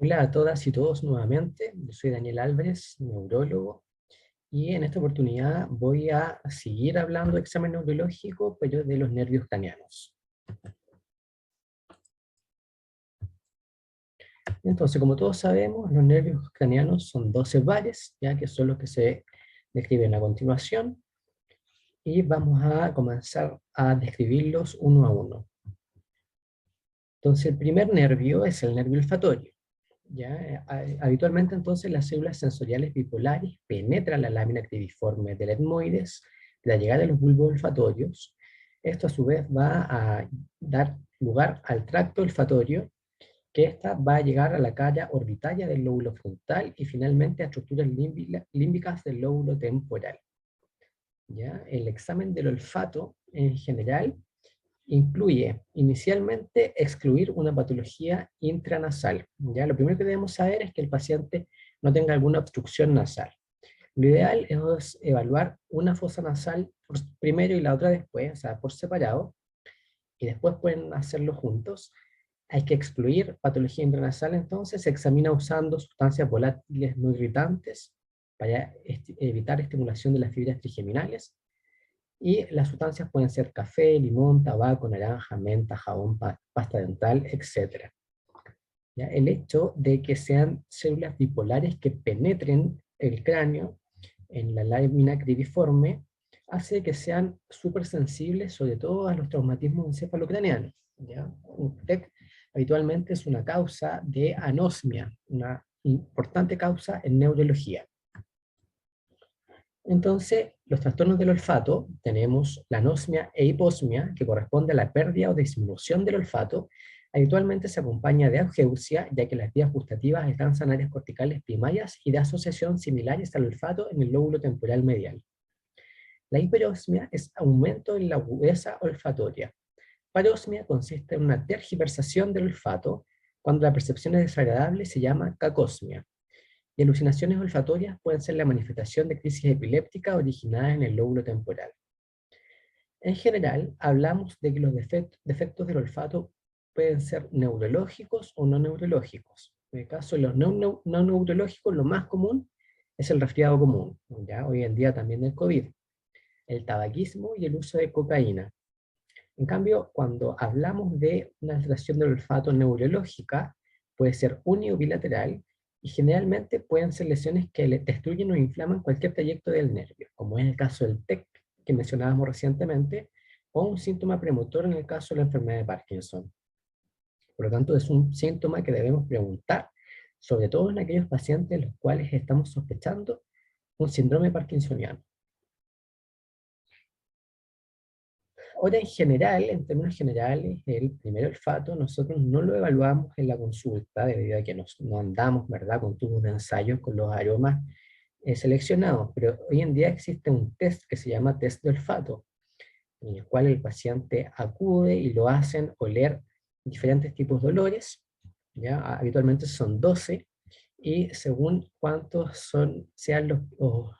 Hola a todas y todos nuevamente, yo soy Daniel Álvarez, neurólogo, y en esta oportunidad voy a seguir hablando de examen neurológico, pero de los nervios craneanos. Entonces, como todos sabemos, los nervios craneanos son 12 pares, ya que son los que se describen a continuación, y vamos a comenzar a describirlos uno a uno. Entonces, el primer nervio es el nervio olfatorio. ¿Ya? Habitualmente entonces las células sensoriales bipolares penetran la lámina activiforme del etmoides, la llegada de los bulbos olfatorios. Esto a su vez va a dar lugar al tracto olfatorio, que ésta va a llegar a la cara orbitaria del lóbulo frontal y finalmente a estructuras límbicas del lóbulo temporal. ¿Ya? El examen del olfato en general incluye inicialmente excluir una patología intranasal. ¿Ya? Lo primero que debemos saber es que el paciente no tenga alguna obstrucción nasal. Lo ideal es evaluar una fosa nasal primero y la otra después, o sea, por separado, y después pueden hacerlo juntos. Hay que excluir patología intranasal, entonces se examina usando sustancias volátiles no irritantes para evitar estimulación de las fibras trigeminales. Y las sustancias pueden ser café, limón, tabaco, naranja, menta, jabón, pasta dental, etc. ¿Ya? El hecho de que sean células bipolares que penetren el cráneo en la lámina cribiforme hace que sean súper sensibles, sobre todo a los traumatismos encefalocraneanos. ¿Ya? Un TEC habitualmente es una causa de anosmia, una importante causa en neurología. Entonces, los trastornos del olfato, tenemos la anosmia e hiposmia, que corresponde a la pérdida o disminución del olfato. Habitualmente se acompaña de ageusia, ya que las vías gustativas alcanzan áreas corticales primarias y de asociación similares al olfato en el lóbulo temporal medial. La hiperosmia es aumento en la agudeza olfatoria. Parosmia consiste en una tergiversación del olfato. Cuando la percepción es desagradable se llama cacosmia. Y alucinaciones olfatorias pueden ser la manifestación de crisis epilépticas originadas en el lóbulo temporal. En general, hablamos de que los defectos del olfato pueden ser neurológicos o no neurológicos. En el caso de los no neurológicos, lo más común es el resfriado común, ¿ya? Hoy en día también el COVID, el tabaquismo y el uso de cocaína. En cambio, cuando hablamos de una alteración del olfato neurológica, puede ser uni o bilateral, y generalmente pueden ser lesiones que le destruyen o inflaman cualquier trayecto del nervio, como es el caso del TEC que mencionábamos recientemente, o un síntoma premotor en el caso de la enfermedad de Parkinson. Por lo tanto, es un síntoma que debemos preguntar, sobre todo en aquellos pacientes en los cuales estamos sospechando un síndrome parkinsoniano. Ahora, en general, en términos generales, el primer olfato nosotros no lo evaluamos en la consulta, debido a que no andamos, ¿verdad?, con tubos de ensayo con los aromas seleccionados, pero hoy en día existe un test que se llama test de olfato, en el cual el paciente acude y lo hacen oler diferentes tipos de olores, ¿ya? Habitualmente son 12, y según cuántos sean los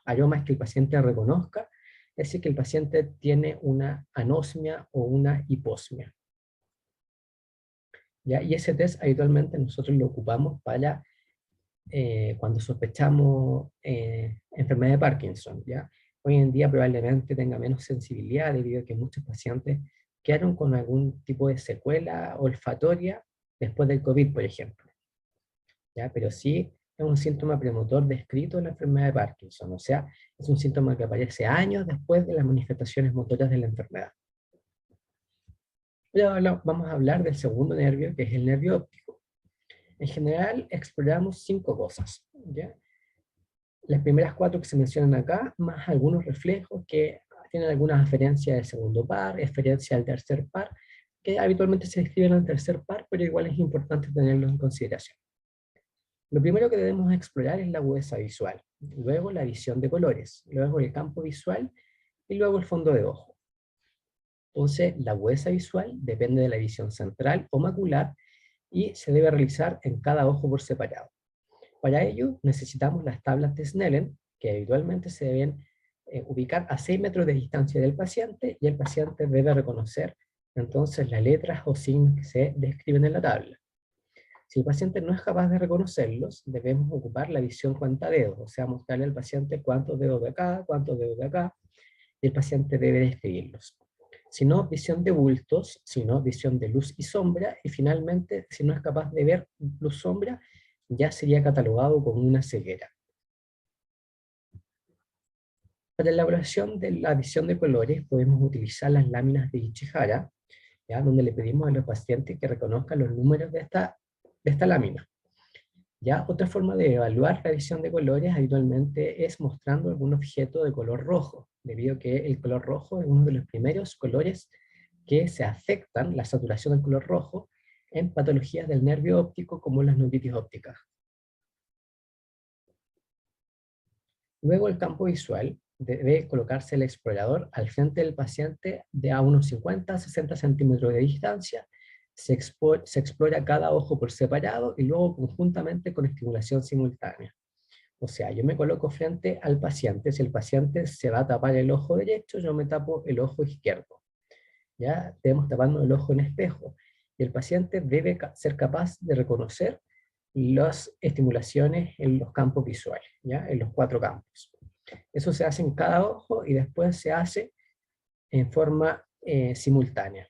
aromas que el paciente reconozca, es decir, que el paciente tiene una anosmia o una hiposmia. ¿Ya? Y ese test habitualmente nosotros lo ocupamos para cuando sospechamos enfermedad de Parkinson. ¿Ya? Hoy en día probablemente tenga menos sensibilidad debido a que muchos pacientes quedaron con algún tipo de secuela olfatoria después del COVID, por ejemplo. ¿Ya? Pero sí es un síntoma premotor descrito en la enfermedad de Parkinson, o sea, es un síntoma que aparece años después de las manifestaciones motoras de la enfermedad. Ahora vamos a hablar del segundo nervio, que es el nervio óptico. En general, exploramos 5 cosas, ¿ya? Las primeras 4 que se mencionan acá, más algunos reflejos que tienen algunas referencias del segundo par, referencia al tercer par, que habitualmente se describen al tercer par, pero igual es importante tenerlos en consideración. Lo primero que debemos explorar es la agudeza visual, luego la visión de colores, luego el campo visual y luego el fondo de ojo. Entonces, la agudeza visual depende de la visión central o macular y se debe realizar en cada ojo por separado. Para ello, necesitamos las tablas de Snellen, que habitualmente se deben ubicar a 6 metros de distancia del paciente, y el paciente debe reconocer entonces las letras o signos que se describen en la tabla. Si el paciente no es capaz de reconocerlos, debemos ocupar la visión cuentadedos, o sea, mostrarle al paciente cuántos dedos de acá, cuántos dedos de acá, y el paciente debe describirlos. Si no, visión de bultos, si no, visión de luz y sombra, y finalmente, si no es capaz de ver luz-sombra, ya sería catalogado como una ceguera. Para la elaboración de la visión de colores podemos utilizar las láminas de Ichihara, ¿ya? Donde le pedimos a los pacientes que reconozcan los números de esta lámina. ¿Ya? Otra forma de evaluar la visión de colores habitualmente es mostrando algún objeto de color rojo, debido a que el color rojo es uno de los primeros colores que se afectan, la saturación del color rojo, en patologías del nervio óptico como las neuritis ópticas. Luego el campo visual debe colocarse el explorador al frente del paciente de a unos 50-60 centímetros de distancia. Se explora cada ojo por separado y luego conjuntamente con estimulación simultánea. O sea, yo me coloco frente al paciente, si el paciente se va a tapar el ojo derecho, yo me tapo el ojo izquierdo. ¿Ya? Debemos taparnos el ojo en espejo. Y el paciente debe ser capaz de reconocer las estimulaciones en los campos visuales, ¿ya? En los 4 campos. Eso se hace en cada ojo y después se hace en forma simultánea.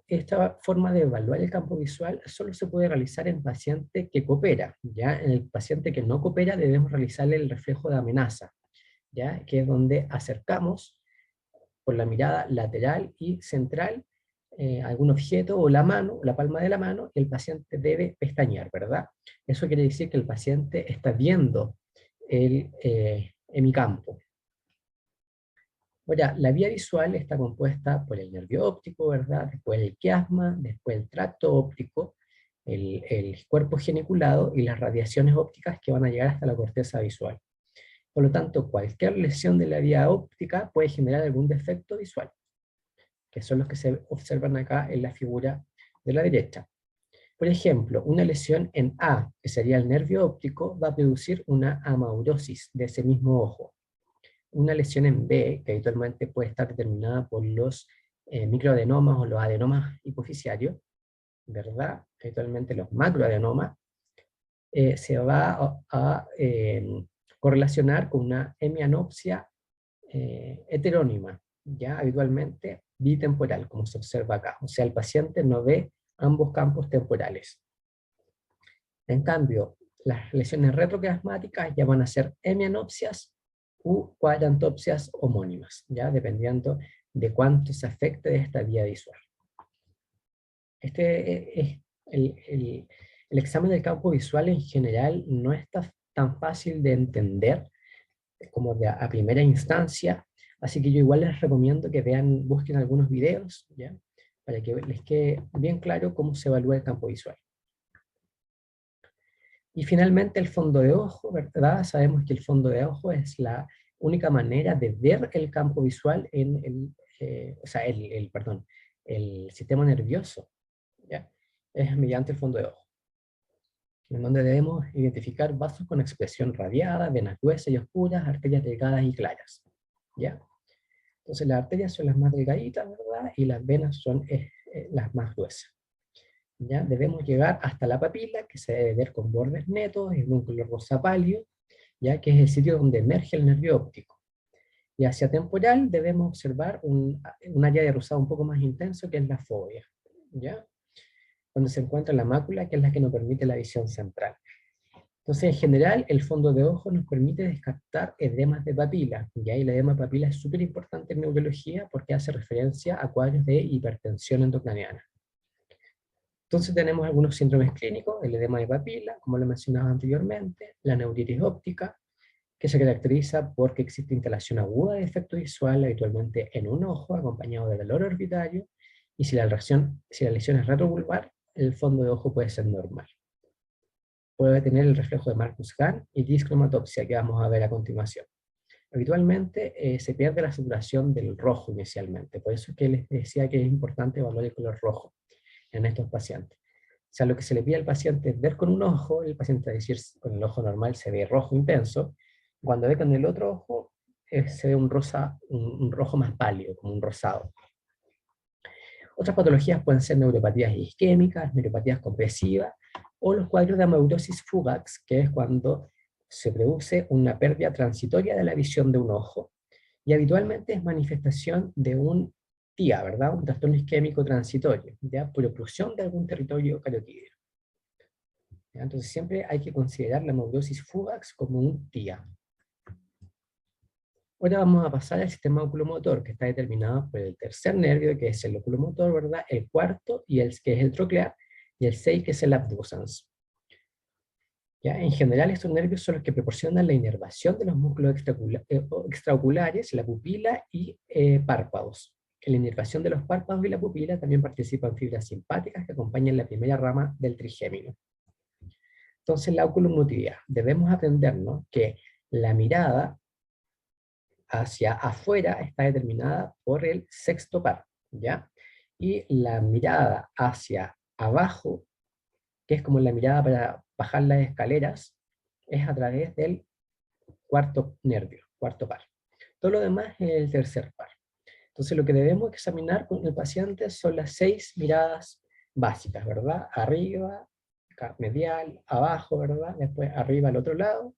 Esta forma de evaluar el campo visual solo se puede realizar en paciente que coopera, ¿ya? En el paciente que no coopera debemos realizarle el reflejo de amenaza, ¿ya? Que es donde acercamos con la mirada lateral y central algún objeto o la mano, la palma de la mano, y el paciente debe pestañear, ¿verdad? Eso quiere decir que el paciente está viendo el hemicampo. Ahora, la vía visual está compuesta por el nervio óptico, ¿verdad? Después el quiasma, después el tracto óptico, el cuerpo geniculado y las radiaciones ópticas que van a llegar hasta la corteza visual. Por lo tanto, cualquier lesión de la vía óptica puede generar algún defecto visual, que son los que se observan acá en la figura de la derecha. Por ejemplo, una lesión en A, que sería el nervio óptico, va a producir una amaurosis de ese mismo ojo. Una lesión en B, que habitualmente puede estar determinada por los microadenomas o los adenomas hipoficiarios, ¿verdad? Habitualmente los macroadenomas, se va a correlacionar con una hemianopsia heterónima, ya habitualmente bitemporal, como se observa acá. O sea, el paciente no ve ambos campos temporales. En cambio, las lesiones retroquiasmáticas ya van a ser hemianopsias u cuadrantopsias homónimas, ya dependiendo de cuánto se afecte de esta vía visual. Este es el examen del campo visual en general no es tan fácil de entender como a primera instancia, así que yo igual les recomiendo que busquen algunos videos, ¿ya? Para que les quede bien claro cómo se evalúa el campo visual. Y finalmente el fondo de ojo, ¿verdad? Sabemos que el fondo de ojo es la única manera de ver el campo visual en el sistema nervioso, ¿ya? Es mediante el fondo de ojo, en donde debemos identificar vasos con expresión radiada, venas gruesas y oscuras, arterias delgadas y claras, ¿ya? Entonces las arterias son las más delgaditas, ¿verdad? Y las venas son las más gruesas. ¿Ya? Debemos llegar hasta la papila, que se debe ver con bordes netos, en un color rosa pálido, ya que es el sitio donde emerge el nervio óptico. Y hacia temporal debemos observar un área de rosado un poco más intenso, que es la fovea, ¿ya? Donde se encuentra la mácula, que es la que nos permite la visión central. Entonces, en general, el fondo de ojo nos permite descartar edemas de papila, ¿ya? Y el edema de papila es súper importante en neurología porque hace referencia a cuadros de hipertensión endocraniana. Entonces tenemos algunos síndromes clínicos, el edema de papila, como lo mencionaba anteriormente, la neuritis óptica, que se caracteriza porque existe instalación aguda de efecto visual, habitualmente en un ojo, acompañado de dolor orbitario, y si la lesión es retrovulvar, el fondo de ojo puede ser normal. Puede tener el reflejo de Marcus-Hahn y discromatopsia, que vamos a ver a continuación. Habitualmente se pierde la saturación del rojo inicialmente, por eso es que les decía que es importante evaluar el color rojo en estos pacientes. O sea, lo que se le pide al paciente es ver con un ojo, el paciente, es decir, con el ojo normal se ve rojo intenso, cuando ve con el otro ojo se ve un rojo más pálido, como un rosado. Otras patologías pueden ser neuropatías isquémicas, neuropatías compresivas, o los cuadros de amaurosis fugax, que es cuando se produce una pérdida transitoria de la visión de un ojo, y habitualmente es manifestación de un TIA, ¿verdad? Un trastorno isquémico transitorio, ¿ya? Por oclusión de algún territorio carotídeo. ¿Ya? Entonces siempre hay que considerar la amaurosis fugax como un TIA. Ahora vamos a pasar al sistema oculomotor, que está determinado por el tercer nervio, que es el oculomotor, ¿verdad? El cuarto, que es el troclear, y el 6, que es el abducens. ¿Ya? En general, estos nervios son los que proporcionan la inervación de los músculos extraoculares, la pupila y párpados. En la inervación de los párpados y la pupila también participan fibras simpáticas que acompañan la primera rama del trigémino. Entonces, la oculomotricidad. Debemos aprendernos que la mirada hacia afuera está determinada por el sexto par, ¿ya? Y la mirada hacia abajo, que es como la mirada para bajar las escaleras, es a través del cuarto nervio, cuarto par. Todo lo demás es el tercer par. Entonces lo que debemos examinar con el paciente son las 6 miradas básicas, ¿verdad? Arriba, medial, abajo, ¿verdad? Después arriba al otro lado,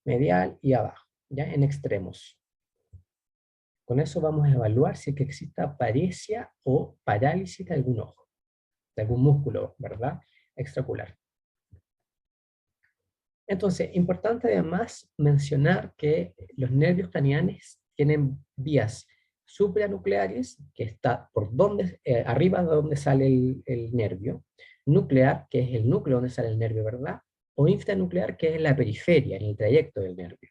medial y abajo, ¿ya? En extremos. Con eso vamos a evaluar si es que exista paresia o parálisis de algún ojo, de algún músculo, ¿verdad? Extraocular. Entonces, importante además mencionar que los nervios craneales tienen vías supranucleares, que está por donde, arriba de donde sale el nervio, nuclear, que es el núcleo donde sale el nervio, ¿verdad? O infranuclear, que es la periferia, en el trayecto del nervio.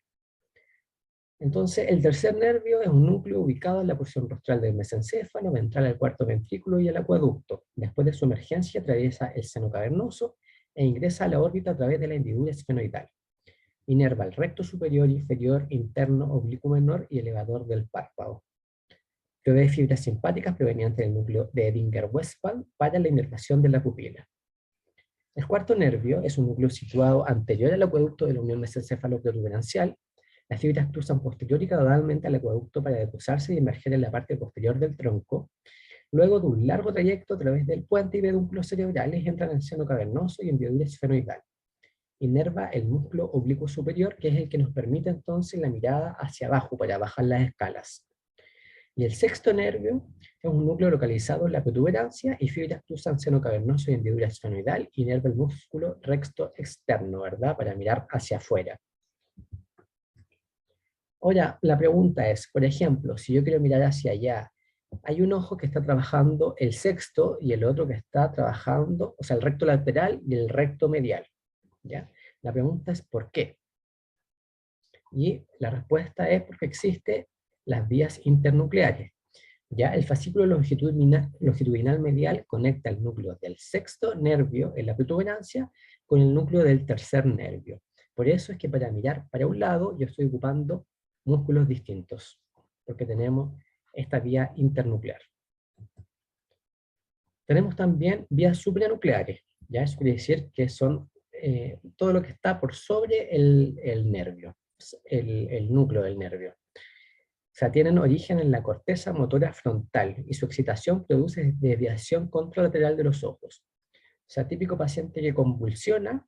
Entonces, el tercer nervio es un núcleo ubicado en la porción rostral del mesencéfalo, ventral al cuarto ventrículo y el acueducto. Después de su emergencia atraviesa el seno cavernoso e ingresa a la órbita a través de la hendidura esfenoidal. Inerva el recto superior, inferior, interno, oblicuo menor y elevador del párpado. Provee fibras simpáticas provenientes del núcleo de Edinger-Westphal para la inervación de la pupila. El cuarto nervio es un núcleo situado anterior al acueducto de la unión mesencéfalo-protuberancial. Las fibras cruzan posterior y caudalmente al acueducto para deposarse y emerger en la parte posterior del tronco. Luego de un largo trayecto a través del puente y pedúnculos cerebrales entran en el seno cavernoso y hendidura esfenoidal. Inerva el músculo oblicuo superior, que es el que nos permite entonces la mirada hacia abajo para bajar las escalas. Y el sexto nervio es un núcleo localizado en la protuberancia y fibras cruzan seno cavernoso y hendidura esfenoidal y inerva el músculo recto externo, ¿verdad? Para mirar hacia afuera. Ahora, la pregunta es, por ejemplo, si yo quiero mirar hacia allá, hay un ojo que está trabajando el sexto y el otro que está trabajando, o sea, el recto lateral y el recto medial, ¿ya? La pregunta es ¿por qué? Y la respuesta es porque existen las vías internucleares. ¿Ya? El fascículo longitudinal medial conecta el núcleo del sexto nervio en la protuberancia con el núcleo del tercer nervio. Por eso es que para mirar para un lado yo estoy ocupando músculos distintos, porque tenemos esta vía internuclear. Tenemos también vías supranucleares, ¿ya? Eso quiere decir que son todo lo que está por sobre el nervio, el núcleo del nervio. O sea, tienen origen en la corteza motora frontal y su excitación produce desviación contralateral de los ojos. O sea, típico paciente que convulsiona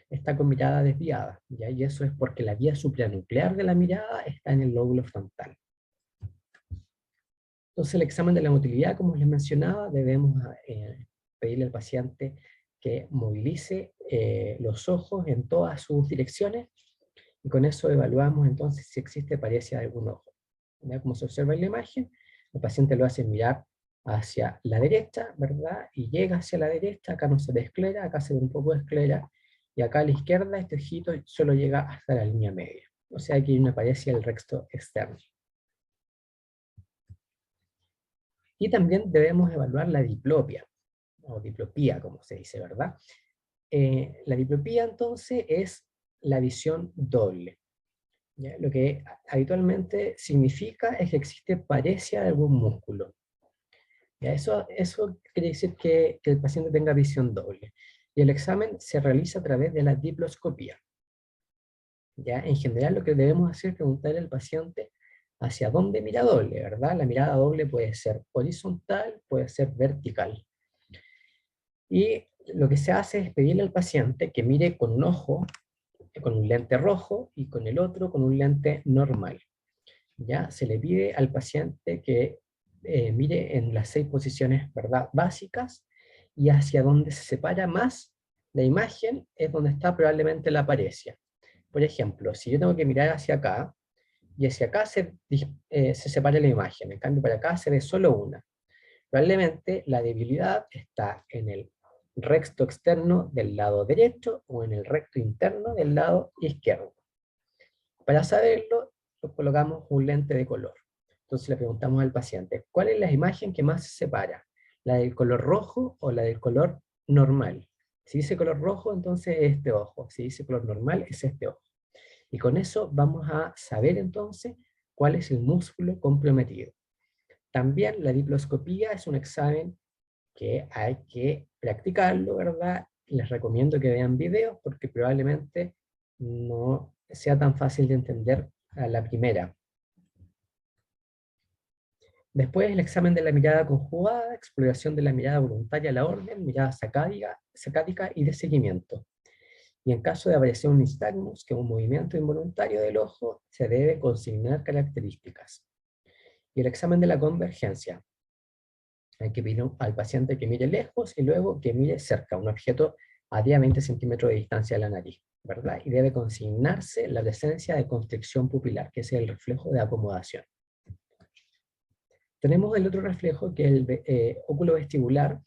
está con mirada desviada, ¿ya? Y eso es porque la vía supranuclear de la mirada está en el lóbulo frontal. Entonces, el examen de la motilidad, como les mencionaba, debemos pedirle al paciente que movilice los ojos en todas sus direcciones, y con eso evaluamos entonces si existe paresia de algún ojo. ¿Ya? Como se observa en la imagen, el paciente lo hace mirar hacia la derecha, ¿verdad? Y llega hacia la derecha, acá no se ve esclera, acá se ve un poco de esclera, y acá a la izquierda este ojito solo llega hasta la línea media. O sea, aquí hay una paresia del recto externo. Y también debemos evaluar la diplopia, o diplopía, como se dice, ¿verdad? La diplopía, entonces, es la visión doble. ¿Ya? Lo que habitualmente significa es que existe paresia de algún músculo. ¿Ya? Eso quiere decir que el paciente tenga visión doble. Y el examen se realiza a través de la diploscopía. ¿Ya? En general, lo que debemos hacer es preguntarle al paciente hacia dónde mira doble, ¿verdad? La mirada doble puede ser horizontal, puede ser vertical. Y lo que se hace es pedirle al paciente que mire con un ojo, con un lente rojo, y con el otro con un lente normal. ¿Ya? Se le pide al paciente que mire en las 6 posiciones, ¿verdad?, básicas, y hacia donde se separa más la imagen es donde está probablemente la paresia. Por ejemplo, si yo tengo que mirar hacia acá, y hacia acá se separa la imagen, en cambio para acá se ve solo una. Probablemente la debilidad está en el recto externo del lado derecho o en el recto interno del lado izquierdo. Para saberlo, colocamos un lente de color. Entonces le preguntamos al paciente, ¿cuál es la imagen que más se separa? ¿La del color rojo o la del color normal? Si dice color rojo, entonces es este ojo. Si dice color normal, es este ojo. Y con eso vamos a saber entonces cuál es el músculo comprometido. También la diploscopía es un examen que hay que practicarlo, ¿verdad? Les recomiendo que vean videos porque probablemente no sea tan fácil de entender a la primera. Después el examen de la mirada conjugada, exploración de la mirada voluntaria a la orden, mirada sacádica y de seguimiento. Y en caso de aparición un nistagmus, que es un movimiento involuntario del ojo, se debe consignar características. Y el examen de la convergencia. Hay que pedir al paciente que mire lejos y luego que mire cerca, un objeto a 10 a 20 centímetros de distancia de la nariz, ¿verdad? Y debe consignarse la presencia de constricción pupilar, que es el reflejo de acomodación. Tenemos el otro reflejo, que es el óculo vestibular,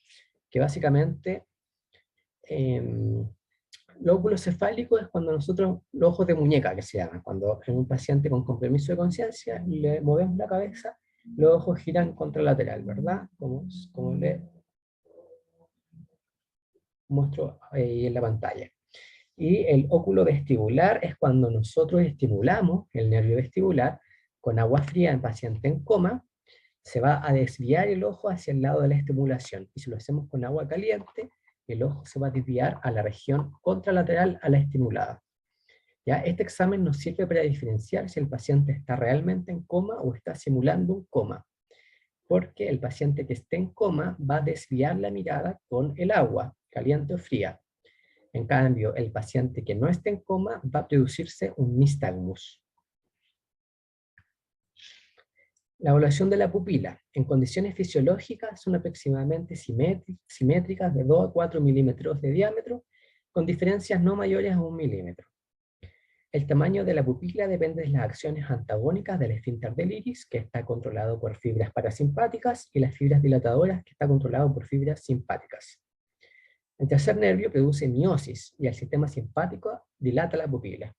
que básicamente los óculos cefálicos es cuando nosotros, los ojos de muñeca que se llaman, cuando en un paciente con compromiso de conciencia le movemos la cabeza, los ojos giran contralateral, ¿verdad? Como le muestro ahí en la pantalla. Y el óculo vestibular es cuando nosotros estimulamos el nervio vestibular con agua fría en paciente en coma, se va a desviar el ojo hacia el lado de la estimulación. Y si lo hacemos con agua caliente, el ojo se va a desviar a la región contralateral a la estimulada. ¿Ya? Este examen nos sirve para diferenciar si el paciente está realmente en coma o está simulando un coma. Porque el paciente que esté en coma va a desviar la mirada con el agua, caliente o fría. En cambio, el paciente que no esté en coma va a producirse un nistagmus. La evaluación de la pupila. En condiciones fisiológicas son aproximadamente simétricas de 2 a 4 milímetros de diámetro, con diferencias no mayores a 1 milímetro. El tamaño de la pupila depende de las acciones antagónicas del esfínter del iris, que está controlado por fibras parasimpáticas, y las fibras dilatadoras, que está controlado por fibras simpáticas. El tercer nervio produce miosis, y el sistema simpático dilata la pupila.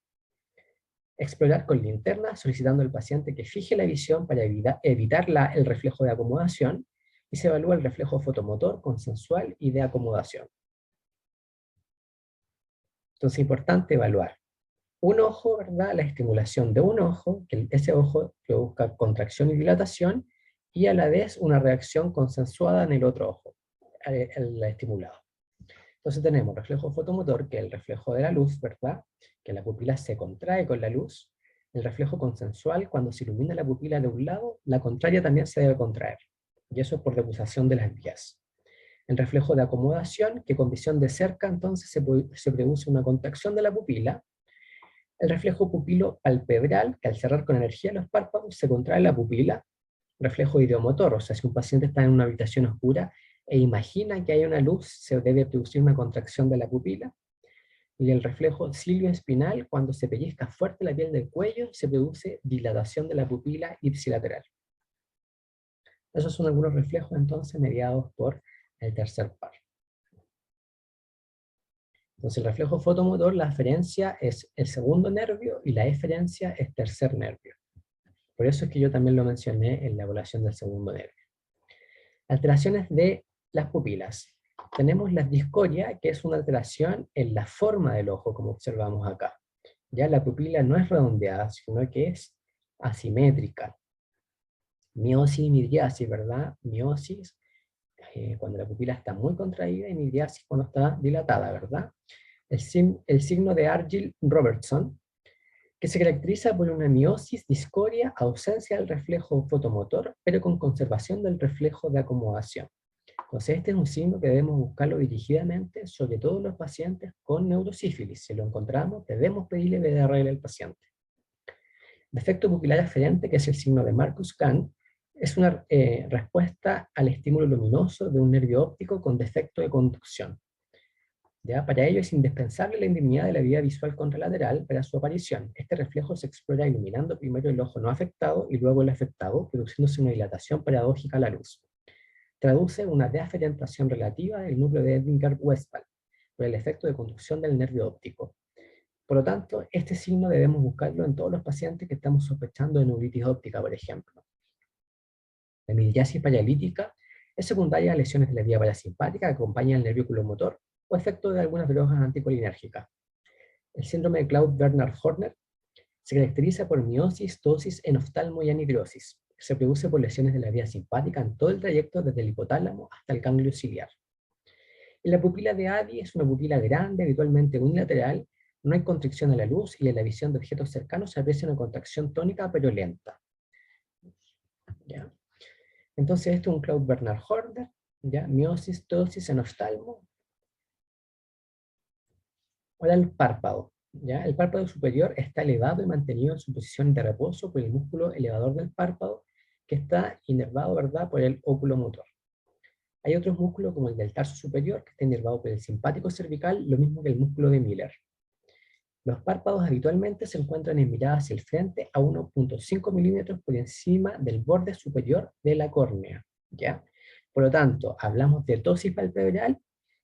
Explorar con linterna, solicitando al paciente que fije la visión para evitar el reflejo de acomodación, y se evalúa el reflejo fotomotor, consensual y de acomodación. Entonces es importante evaluar un ojo, ¿verdad? La estimulación de un ojo, que ese ojo produzca contracción y dilatación, y a la vez una reacción consensuada en el otro ojo, el estimulado. Entonces tenemos reflejo fotomotor, que es el reflejo de la luz, ¿verdad? Que la pupila se contrae con la luz. El reflejo consensual, cuando se ilumina la pupila de un lado, la contraria también se debe contraer. Y eso es por decusación de las vías. El reflejo de acomodación, que con visión de cerca entonces se produce una contracción de la pupila. El reflejo pupilo palpebral, que al cerrar con energía los párpados se contrae la pupila. Reflejo ideomotor, o sea, si un paciente está en una habitación oscura e imagina que hay una luz, se debe producir una contracción de la pupila. Y el reflejo cilioespinal, cuando se pellizca fuerte la piel del cuello, se produce dilatación de la pupila ipsilateral. Esos son algunos reflejos entonces mediados por el tercer par. Entonces el reflejo fotomotor, la aferencia es el segundo nervio y la eferencia es tercer nervio. Por eso es que yo también lo mencioné en la evaluación del segundo nervio. Alteraciones de las pupilas. Tenemos la discoria, que es una alteración en la forma del ojo, como observamos acá. Ya la pupila no es redondeada, sino que es asimétrica. Miosis y midriasis, ¿verdad? Miosis, cuando la pupila está muy contraída, y midriasis cuando está dilatada, ¿verdad? El signo de Argyll-Robertson, que se caracteriza por una miosis, discoria, ausencia del reflejo fotomotor, pero con conservación del reflejo de acomodación. Entonces este es un signo que debemos buscarlo dirigidamente, sobre todo en los pacientes con neurosífilis. Si lo encontramos, debemos pedirle BDRL al paciente. Defecto pupilar aferente, que es el signo de Marcus-Kahn, es una respuesta al estímulo luminoso de un nervio óptico con defecto de conducción. ¿Ya? Para ello es indispensable la indemnidad de la vía visual contralateral para su aparición. Este reflejo se explora iluminando primero el ojo no afectado y luego el afectado, produciéndose una dilatación paradójica a la luz. Traduce una deaferentación relativa del núcleo de Edingar-Westphal por el efecto de conducción del nervio óptico. Por lo tanto, este signo debemos buscarlo en todos los pacientes que estamos sospechando de neuritis óptica, por ejemplo. La midriasis paralítica es secundaria a lesiones de la vía parasimpática que acompañan el nervio oculomotor o efecto de algunas drogas anticolinérgicas. El síndrome de Claude-Bernard-Horner se caracteriza por miosis, tosis, enoftalmo y anhidrosis. Se produce por lesiones de la vía simpática en todo el trayecto desde el hipotálamo hasta el ganglio ciliar. En la pupila de Addy es una pupila grande, habitualmente unilateral, no hay constricción a la luz y en la visión de objetos cercanos se aprecia una contracción tónica pero lenta. ¿Ya? Entonces esto es un Claude-Bernard-Horner, ¿ya? Miosis, tosis, enoftalmo. Ahora el párpado. ¿Ya? El párpado superior está elevado y mantenido en su posición de reposo por el músculo elevador del párpado, que está inervado, ¿verdad?, por el oculomotor. Hay otros músculos como el del tarso superior, que está inervado por el simpático cervical, lo mismo que el músculo de Miller. Los párpados habitualmente se encuentran en mirada hacia el frente a 1.5 milímetros por encima del borde superior de la córnea. ¿Ya? Por lo tanto, hablamos de tosis palpebral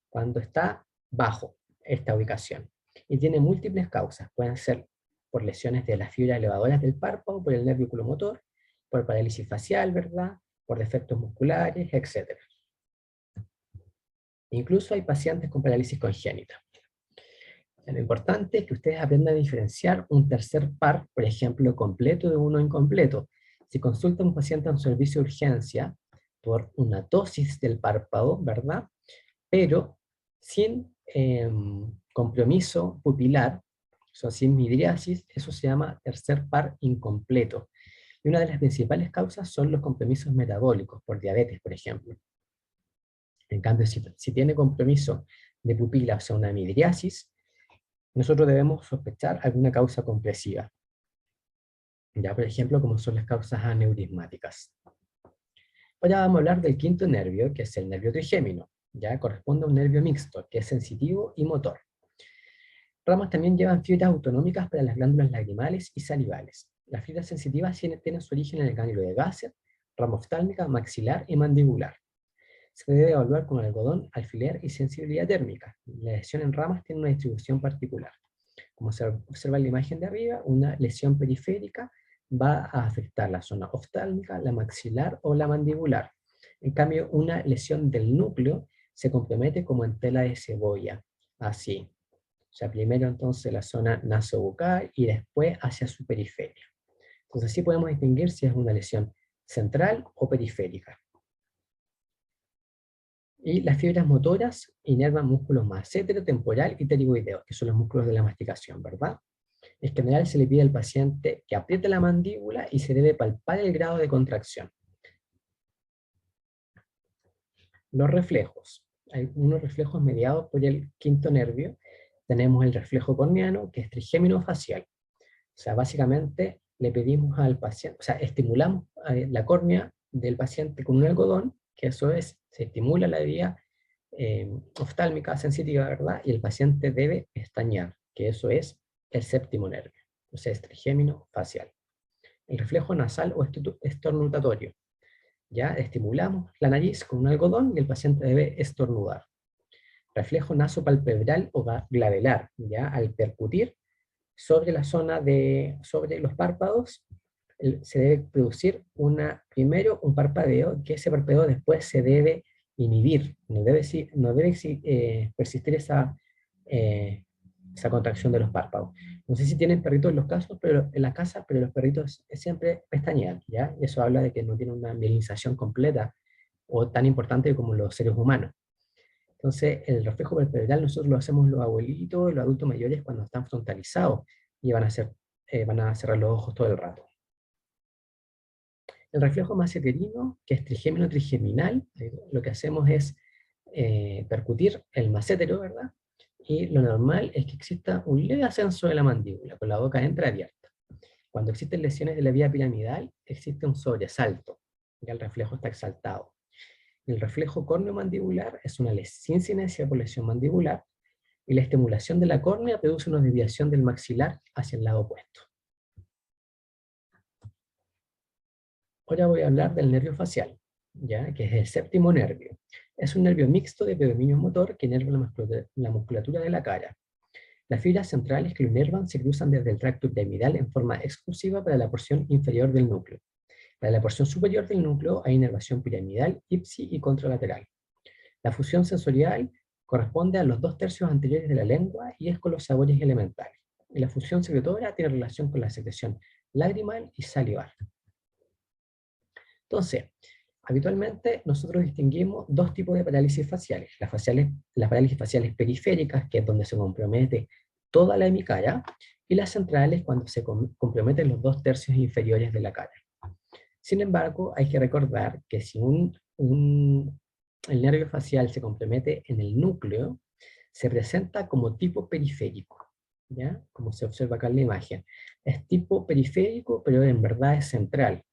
cuando está bajo esta ubicación. Y tiene múltiples causas. Pueden ser por lesiones de las fibras elevadoras del párpado, por el nervio oculomotor, por parálisis facial, ¿verdad?, por defectos musculares, etc. Incluso hay pacientes con parálisis congénita. Lo importante es que ustedes aprendan a diferenciar un tercer par, por ejemplo, completo de uno incompleto. Si consulta a un paciente en servicio de urgencia por una tosis del párpado, ¿verdad?, pero sin compromiso pupilar, o sea, sin midriasis, eso se llama tercer par incompleto. Y una de las principales causas son los compromisos metabólicos, por diabetes, por ejemplo. En cambio, si tiene compromiso de pupila, o sea, una midriasis, nosotros debemos sospechar alguna causa compresiva. Ya, por ejemplo, como son las causas aneurismáticas. Ahora vamos a hablar del quinto nervio, que es el nervio trigémino. Ya corresponde a un nervio mixto, que es sensitivo y motor. Ramas también llevan fibras autonómicas para las glándulas lagrimales y salivales. Las fibras sensitivas tienen su origen en el ganglio de Gasser, rama oftálmica, maxilar y mandibular. Se debe evaluar con algodón, alfiler y sensibilidad térmica. La lesión en ramas tiene una distribución particular. Como se observa en la imagen de arriba, una lesión periférica va a afectar la zona oftálmica, la maxilar o la mandibular. En cambio, una lesión del núcleo se compromete como en tela de cebolla, así. O sea, primero entonces la zona nasobucal y después hacia su periferia. Entonces así podemos distinguir si es una lesión central o periférica. Y las fibras motoras inervan músculos massetero, temporal y pterigoideo, que son los músculos de la masticación, ¿verdad? En general se le pide al paciente que apriete la mandíbula y se debe palpar el grado de contracción. Los reflejos. Hay unos reflejos mediados por el quinto nervio. Tenemos el reflejo corneano, que es trigémino facial. O sea, básicamente le pedimos al paciente, o sea, estimulamos la córnea del paciente con un algodón, que eso es, se estimula la vía oftálmica sensitiva, ¿verdad? Y el paciente debe pestañear, que eso es el séptimo nervio, o sea, es trigémino facial. El reflejo nasal o estornudatorio. Ya estimulamos la nariz con un algodón y el paciente debe estornudar. Reflejo nasopalpebral o glabelar, ya al percutir sobre la zona sobre los párpados, se debe producir primero un parpadeo, que ese parpadeo después se debe inhibir, no debe persistir esa contracción de los párpados. No sé si tienen perritos en en la casa, pero los perritos siempre pestañean, ¿ya? Y eso habla de que no tienen una mielinización completa o tan importante como los seres humanos. Entonces, el reflejo palpebral nosotros lo hacemos los abuelitos y los adultos mayores cuando están frontalizados y van a ser van a cerrar los ojos todo el rato. El reflejo masseterino, que es trigémino-trigeminal, lo que hacemos es percutir el massétero, ¿verdad? Y lo normal es que exista un leve ascenso de la mandíbula, con la boca entreabierta. Cuando existen lesiones de la vía piramidal, existe un sobresalto, ya el reflejo está exaltado. El reflejo córneo-mandibular es una sin incidencia por lesión mandibular, y la estimulación de la córnea produce una desviación del maxilar hacia el lado opuesto. Ahora voy a hablar del nervio facial, ¿ya? Que es el séptimo nervio. Es un nervio mixto de predominio motor que inerva la musculatura de la cara. Las fibras centrales que lo inervan se cruzan desde el tracto piramidal en forma exclusiva para la porción inferior del núcleo. Para la porción superior del núcleo hay inervación piramidal, ipsi y contralateral. La fusión sensorial corresponde a los 2/3 anteriores de la lengua y es con los sabores elementales. Y la fusión secretora tiene relación con la secreción lagrimal y salivar. Entonces, habitualmente nosotros distinguimos dos tipos de parálisis faciales. Las parálisis faciales periféricas, que es donde se compromete toda la hemicara, y las centrales, cuando se comprometen los 2/3 inferiores de la cara. Sin embargo, hay que recordar que si el nervio facial se compromete en el núcleo, se presenta como tipo periférico, ¿ya? Como se observa acá en la imagen. Es tipo periférico, pero en verdad es central.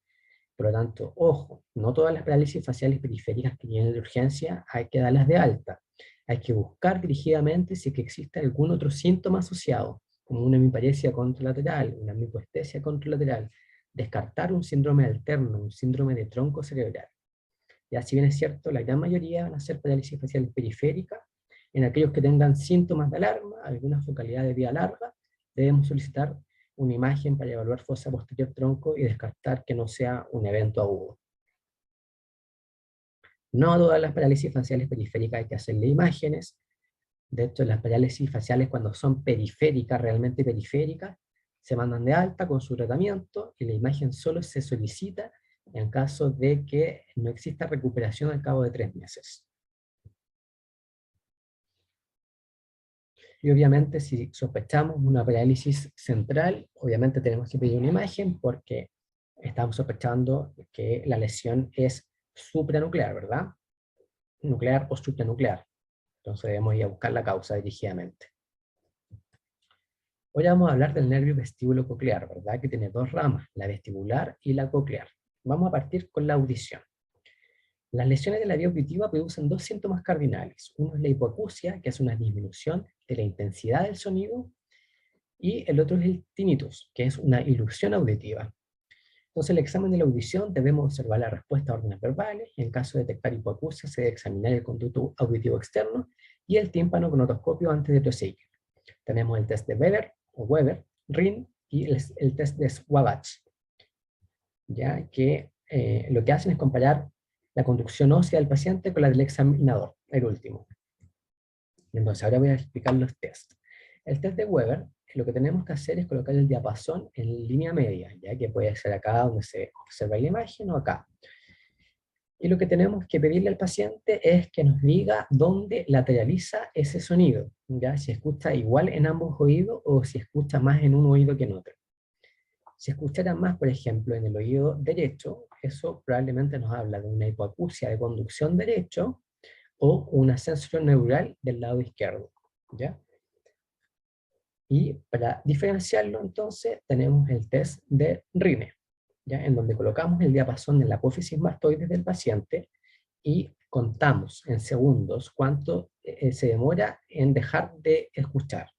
Por lo tanto, ojo, no todas las parálisis faciales periféricas que vienen de urgencia hay que darlas de alta. Hay que buscar dirigidamente si que existe algún otro síntoma asociado, como una hemiparesia contralateral, una micoestesia contralateral, descartar un síndrome alterno, un síndrome de tronco cerebral. Ya si bien es cierto, la gran mayoría van a ser parálisis faciales periféricas, en aquellos que tengan síntomas de alarma, alguna focalidad de vía larga, debemos solicitar una imagen para evaluar fosa posterior tronco y descartar que no sea un evento agudo. No a todas las parálisis faciales periféricas hay que hacerle imágenes. De hecho, las parálisis faciales, cuando son periféricas, realmente periféricas, se mandan de alta con su tratamiento y la imagen solo se solicita en caso de que no exista recuperación al cabo de 3 meses. Y obviamente si sospechamos una parálisis central, obviamente tenemos que pedir una imagen porque estamos sospechando que la lesión es supranuclear, ¿verdad? Nuclear o supranuclear. Entonces debemos ir a buscar la causa dirigidamente. Hoy vamos a hablar del nervio vestíbulo coclear, ¿verdad? Que tiene dos ramas, la vestibular y la coclear. Vamos a partir con la audición. Las lesiones de la vía auditiva producen dos síntomas cardinales. Uno es la hipoacusia, que es una disminución de la intensidad del sonido, y el otro es el tinnitus, que es una ilusión auditiva. Entonces, en el examen de la audición debemos observar la respuesta a órdenes verbales, y en caso de detectar hipoacusia se debe examinar el conducto auditivo externo y el tímpano con otoscopio antes de proseguir. Tenemos el test de Weber, o Weber, RIN, y el test de Swabach, ya que lo que hacen es comparar la conducción ósea del paciente con la del examinador, el último. Entonces ahora voy a explicar los tests. El test de Weber, lo que tenemos que hacer es colocar el diapasón en línea media, ya que puede ser acá donde se observa la imagen o acá. Y lo que tenemos que pedirle al paciente es que nos diga dónde lateraliza ese sonido, ya si escucha igual en ambos oídos o si escucha más en un oído que en otro. Si escuchara más, por ejemplo, en el oído derecho, eso probablemente nos habla de una hipoacusia de conducción derecho o un ascenso neural del lado izquierdo, ¿ya? Y para diferenciarlo, entonces, tenemos el test de Rine, ¿ya? En donde colocamos el diapasón en la apófisis mastoides del paciente y contamos en segundos cuánto se demora en dejar de escuchar.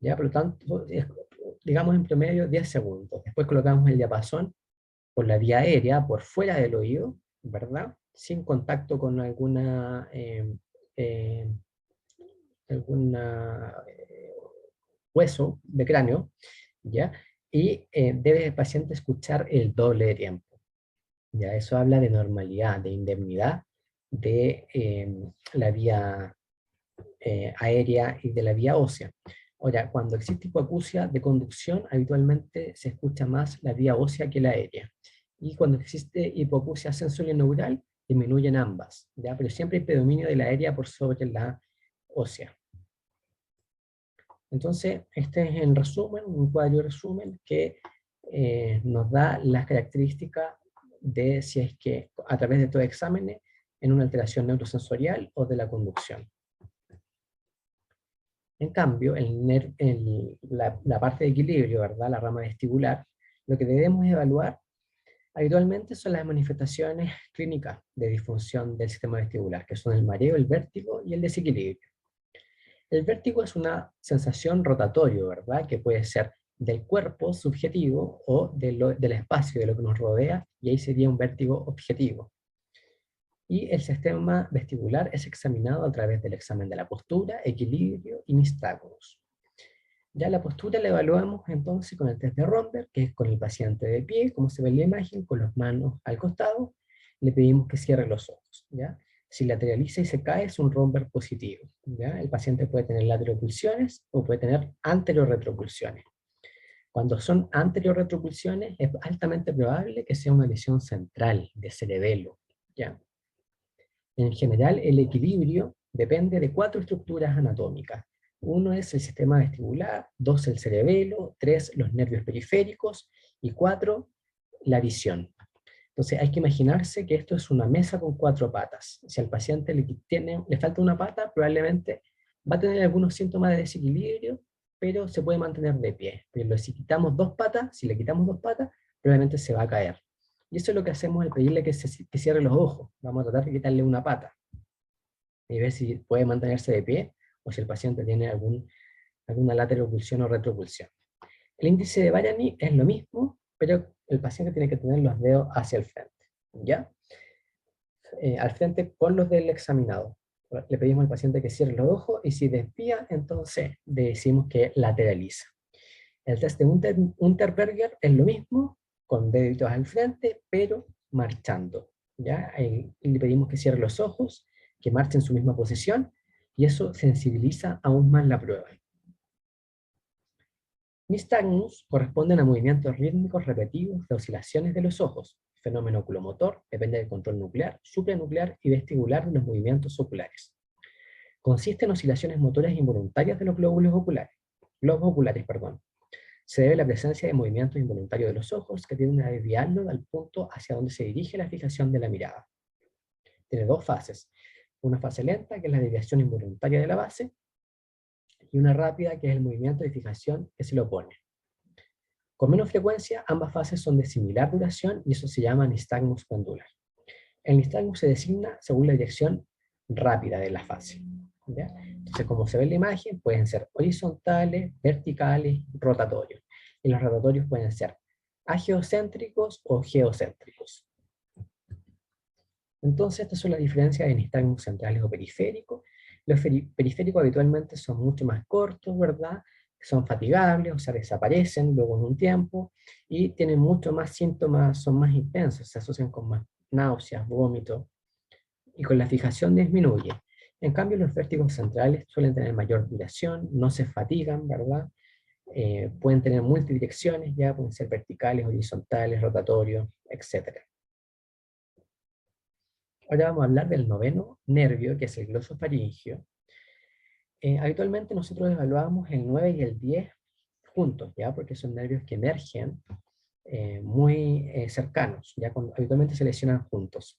¿Ya? Por lo tanto, digamos en promedio 10 segundos. Después colocamos el diapasón por la vía aérea, por fuera del oído, ¿verdad? Sin contacto con alguna hueso de cráneo, ¿ya? Y debe el paciente escuchar el doble de tiempo. ¿Ya? Eso habla de normalidad, de indemnidad de la vía aérea y de la vía ósea. Ahora, cuando existe hipoacusia de conducción, habitualmente se escucha más la vía ósea que la aérea. Y cuando existe hipoacusia sensorio-neural, disminuyen ambas, ¿ya? Pero siempre hay predominio de la aérea por sobre la ósea. Entonces, este es en resumen, un cuadro de resumen que nos da las características de si es que a través de estos exámenes en una alteración neurosensorial o de la conducción. En cambio, la parte de equilibrio, ¿verdad? La rama vestibular, lo que debemos evaluar habitualmente son las manifestaciones clínicas de disfunción del sistema vestibular, que son el mareo, el vértigo y el desequilibrio. El vértigo es una sensación rotatoria, ¿verdad? Que puede ser del cuerpo subjetivo o del espacio, de lo que nos rodea, y ahí sería un vértigo objetivo. Y el sistema vestibular es examinado a través del examen de la postura, equilibrio y nistagmus. Ya la postura la evaluamos entonces con el test de Romberg, que es con el paciente de pie, como se ve en la imagen, con las manos al costado, le pedimos que cierre los ojos, ¿ya? Si lateraliza y se cae es un Romberg positivo, ¿ya? El paciente puede tener lateropulsiones o puede tener anteriorretropulsiones. Cuando son anteriorretropulsiones es altamente probable que sea una lesión central de cerebelo, ¿ya? En general, el equilibrio depende de 4 estructuras anatómicas. Uno es el sistema vestibular, 2 el cerebelo, 3 los nervios periféricos y 4 la visión. Entonces hay que imaginarse que esto es una mesa con 4 patas. Si al paciente le falta una pata, probablemente va a tener algunos síntomas de desequilibrio, pero se puede mantener de pie. Pero si quitamos 2 patas, si le quitamos 2 patas, probablemente se va a caer. Y eso es lo que hacemos al pedirle que cierre los ojos. Vamos a tratar de quitarle una pata y ver si puede mantenerse de pie o si el paciente tiene alguna lateralopulsión o retropulsión. El índice de Bariany es lo mismo, pero el paciente tiene que tener los dedos hacia el frente, ¿ya? Al frente con los del examinado. Le pedimos al paciente que cierre los ojos y si desvía, entonces decimos que lateraliza. El test de Unterberger es lo mismo, con deditos al frente, pero marchando, ¿ya? Y le pedimos que cierre los ojos, que marche en su misma posición, y eso sensibiliza aún más la prueba. Nystagmus corresponden a movimientos rítmicos repetidos de oscilaciones de los ojos. El fenómeno oculomotor depende del control nuclear, supranuclear y vestibular de los movimientos oculares. Consiste en oscilaciones motoras involuntarias de los globos oculares. Se debe a la presencia de movimientos involuntarios de los ojos que tienden a desviarlo al punto hacia donde se dirige la fijación de la mirada. Tiene 2 fases. Una fase lenta, que es la desviación involuntaria de la base, y una rápida, que es el movimiento de fijación que se le opone. Con menos frecuencia, ambas fases son de similar duración y eso se llama nistagmus pendular. El nistagmus se designa según la dirección rápida de la fase, ¿ya? Entonces, como se ve en la imagen, pueden ser horizontales, verticales, rotatorios. Y los rotatorios pueden ser ageocéntricos o geocéntricos. Entonces, estas son las diferencias de nistagmus centrales o periféricos. Los periféricos habitualmente son mucho más cortos, ¿verdad? Son fatigables, o sea, desaparecen luego en un tiempo, y tienen mucho más síntomas, son más intensos, se asocian con más náuseas, vómitos, y con la fijación disminuye. En cambio, los vértigos centrales suelen tener mayor duración, no se fatigan, ¿verdad? Pueden tener multidirecciones, ya pueden ser verticales, horizontales, rotatorios, etc. Ahora vamos a hablar del noveno nervio, que es el glosofaringio. Habitualmente nosotros evaluamos el 9 y el 10 juntos, ¿ya? Porque son nervios que emergen muy cercanos, ¿ya? Habitualmente se lesionan juntos.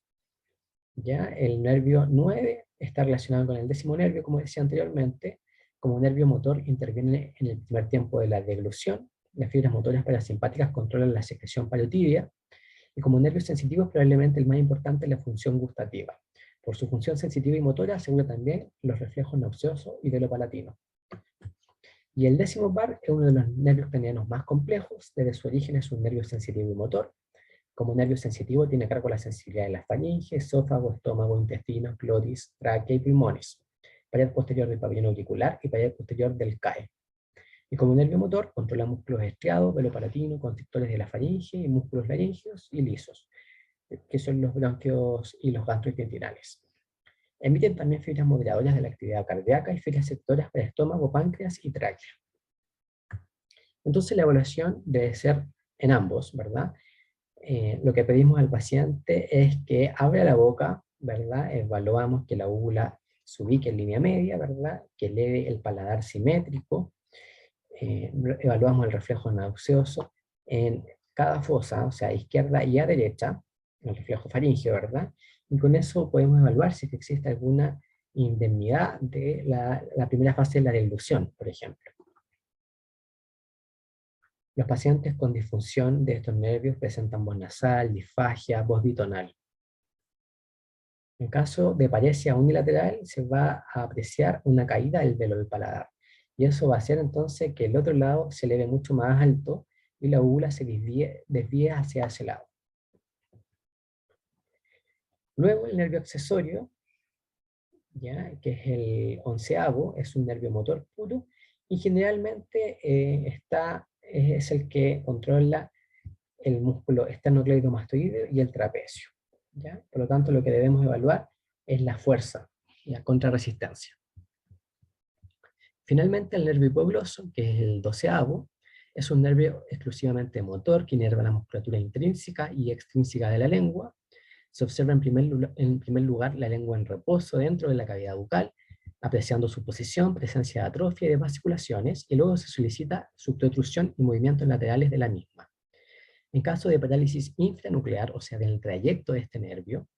¿Ya? El nervio 9 está relacionado con el décimo nervio, como decía anteriormente. Como nervio motor interviene en el primer tiempo de la deglución. Las fibras motoras parasimpáticas controlan la secreción paleotibia. Y como nervio sensitivo es probablemente el más importante en la función gustativa. Por su función sensitiva y motora asegura también los reflejos nauseosos y velopalatino. Y el décimo par es uno de los nervios cranianos más complejos. Desde su origen es un nervio sensitivo y motor. Como nervio sensitivo tiene cargo la sensibilidad de la faringe, esófago, estómago, intestinos, glotis, tráquea y pulmones, pared posterior del pabellón auricular y pared posterior del CAE. Y como nervio motor controla músculos estriados, velopalatino, constrictores de la faringe y músculos laríngeos y lisos, que son los bronquios y los gastrointestinales. Emiten también fibras moderadoras de la actividad cardíaca y fibras sectoras para estómago, páncreas y tráquea. Entonces la evaluación debe ser en ambos, ¿verdad? Lo que pedimos al paciente es que abra la boca, ¿verdad? Evaluamos que la úvula se ubique en línea media, ¿verdad? Que eleve el paladar simétrico, evaluamos el reflejo nauseoso en cada fosa, o sea, a izquierda y a derecha, el reflejo faríngeo, ¿verdad? Y con eso podemos evaluar si existe alguna indemnidad de la primera fase de la deglución, por ejemplo. Los pacientes con disfunción de estos nervios presentan voz nasal, disfagia, voz bitonal. En caso de paresia unilateral, se va a apreciar una caída del velo del paladar. Y eso va a hacer entonces que el otro lado se eleve mucho más alto y la úvula se desvíe hacia ese lado. Luego el nervio accesorio, ¿ya? Que es el 11º, es un nervio motor puro y generalmente es el que controla el músculo esternocleidomastoideo y el trapecio, ¿ya? Por lo tanto, lo que debemos evaluar es la fuerza, la contrarresistencia. Finalmente, el nervio hipogloso, que es el 12º, es un nervio exclusivamente motor que inerva la musculatura intrínseca y extrínseca de la lengua. Se observa en primer lugar la lengua en reposo dentro de la cavidad bucal, apreciando su posición, presencia de atrofia y de vasculaciones, y luego se solicita su protrusión y movimientos laterales de la misma. En caso de parálisis infranuclear, o sea, del trayecto de este nervio,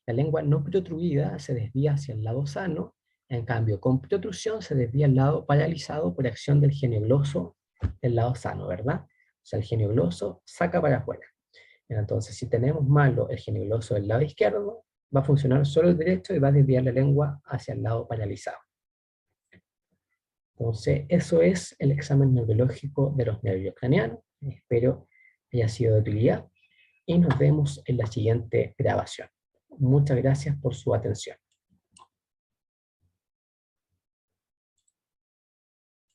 la lengua no protruida se desvía hacia el lado sano, en cambio, con protrusión se desvía al lado paralizado por acción del genio-gloso del lado sano, ¿verdad? O sea, el genio-gloso saca para afuera. Entonces, si tenemos malo el genio-gloso del lado izquierdo, va a funcionar solo el derecho y va a desviar la lengua hacia el lado paralizado. Entonces, eso es el examen neurológico de los nervios craneanos. Espero haya sido de utilidad y nos vemos en la siguiente grabación. Muchas gracias por su atención.